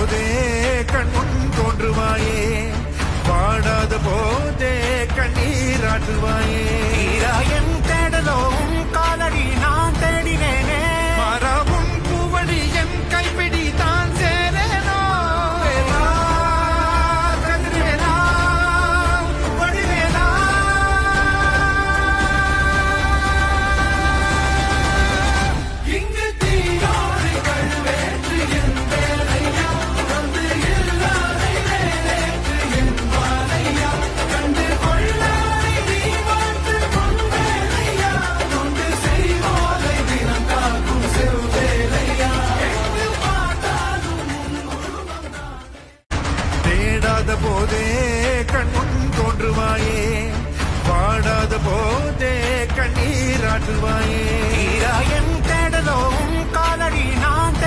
போதே கண்முன் தோன்றுவாயே, பாடாத போதே கண்ணீராற்றுவாயே. என் தேடலும் காலடி நான் தேடினேனே, மரபும் பூவடி என் கைப்பிடி தான் சேரேனோ. வேலா கதிர்வேலா வடிவேலா. இங்கு தீயோடு கழுவேற்று என் வேலையா, வந்து இல்லாதை வேலேற்று என் வாழையா, கண்டு கொள்ளாதை நீ வாழ்த்து பொன் வேலையா, கொண்டு செய்வோலை தினம் காக்கும் செவ்வேலையா, எங்கு பார்த்தாலும் உன் உருவம் தான். தேடாத போதே கண்முன் தோன்றுவாயே, பாடாத போதே கண்ணீராற்றுவாயே. என் தேடலும் காலடி நான்